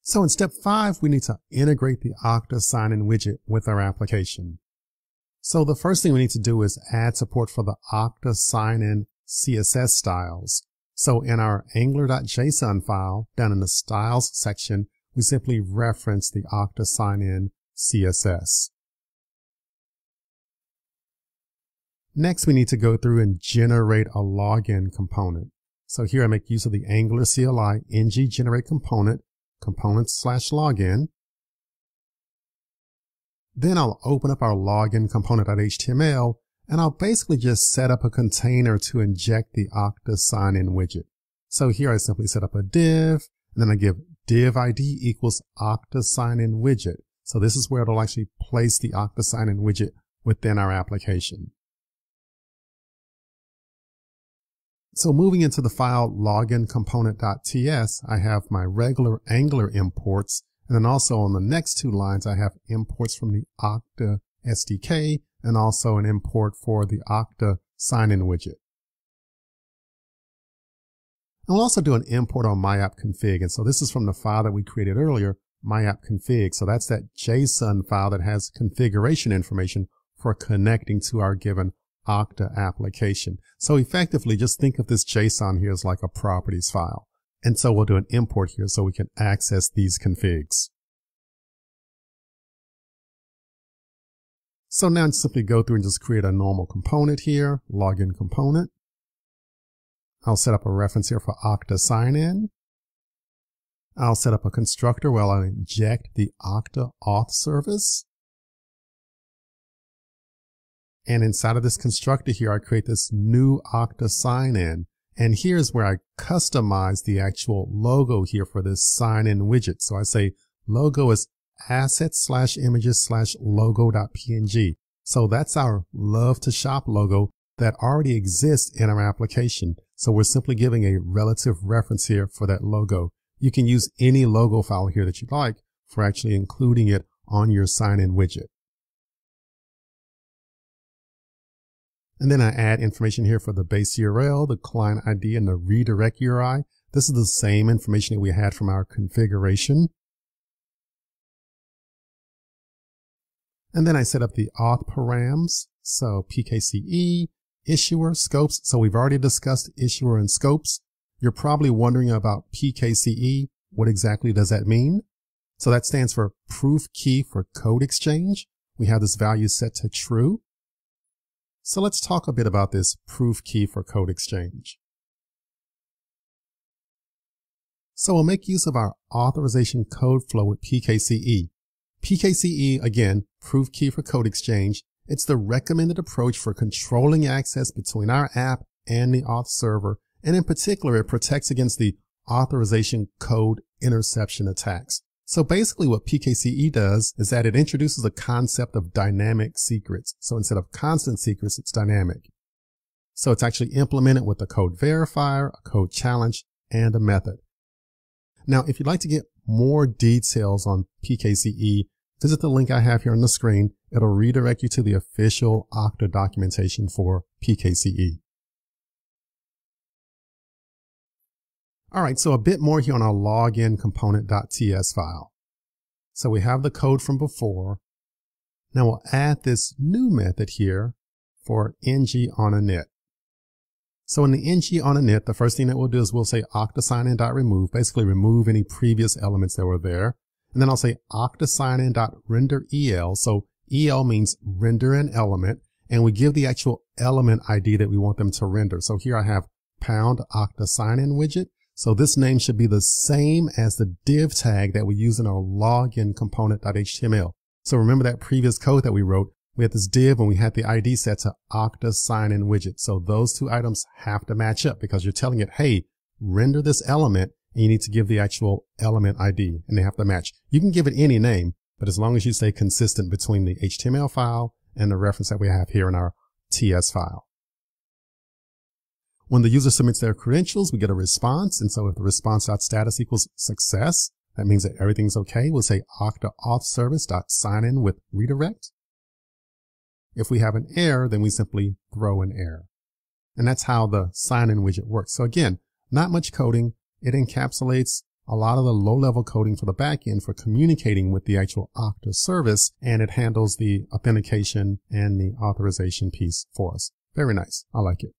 So in step 5, we need to integrate the Okta sign-in widget with our application. So the first thing we need to do is add support for the Okta sign-in CSS styles. So in our angular.json file, down in the styles section, we simply reference the Okta sign-in CSS. Next, we need to go through and generate a login component. So here I make use of the Angular CLI ng generate component, components/login. Then I'll open up our login component.html, and I'll basically just set up a container to inject the Okta sign-in widget. So here I simply set up a div, and then I give div ID equals Okta sign-in widget. So this is where it'll actually place the Okta sign-in widget within our application. So moving into the file login component.ts, I have my regular Angular imports, and then also on the next two lines, I have imports from the Okta SDK and also an import for the Okta sign-in widget. And we'll also do an import on myappconfig, and so this is from the file that we created earlier, myappconfig. So that's that JSON file that has configuration information for connecting to our given Okta application. So effectively, just think of this JSON here as like a properties file. And so we'll do an import here so we can access these configs. So now simply go through and just create a normal component here, login component. I'll set up a reference here for Okta sign-in. I'll set up a constructor where I'll inject the Okta auth service. And inside of this constructor here, I create this new Okta sign-in. And here's where I customize the actual logo here for this sign-in widget. So I say logo is assets/images/logo.png. So that's our love to shop logo that already exists in our application. So we're simply giving a relative reference here for that logo. You can use any logo file here that you'd like for actually including it on your sign-in widget. And then I add information here for the base URL, the client ID, and the redirect URI. This is the same information that we had from our configuration. And then I set up the auth params. So PKCE, issuer, scopes. So we've already discussed issuer and scopes. You're probably wondering about PKCE. What exactly does that mean? So that stands for proof key for code exchange. We have this value set to true. So let's talk a bit about this proof key for code exchange. So we'll make use of our authorization code flow with PKCE. PKCE, again, proof key for code exchange. It's the recommended approach for controlling access between our app and the auth server. And in particular, it protects against the authorization code interception attacks. So basically what PKCE does is that it introduces a concept of dynamic secrets. So instead of constant secrets, it's dynamic. So it's actually implemented with a code verifier, a code challenge, and a method. Now, if you'd like to get more details on PKCE, visit the link I have here on the screen. It'll redirect you to the official Okta documentation for PKCE. All right, so a bit more here on our login component.ts file. So we have the code from before. Now we'll add this new method here for ng on init. So in the ng on init, the first thing that we'll do is we'll say Okta signin.remove, basically remove any previous elements that were there. And then I'll say Okta signin.render el. So el means render an element, and we give the actual element ID that we want them to render. So here I have pound Okta sign-in widget. So this name should be the same as the div tag that we use in our login component.html. So remember that previous code that we wrote, we had this div and we had the ID set to Okta sign-in widget. So those two items have to match up because you're telling it, hey, render this element, and you need to give the actual element ID, and they have to match. You can give it any name, but as long as you stay consistent between the HTML file and the reference that we have here in our TS file. When the user submits their credentials, we get a response. And so if the response.status equals success, that means that everything's okay. We'll say Okta auth service.signin with redirect. If we have an error, then we simply throw an error. And that's how the sign-in widget works. So again, not much coding. It encapsulates a lot of the low-level coding for the backend for communicating with the actual Okta service, and it handles the authentication and the authorization piece for us. Very nice. I like it.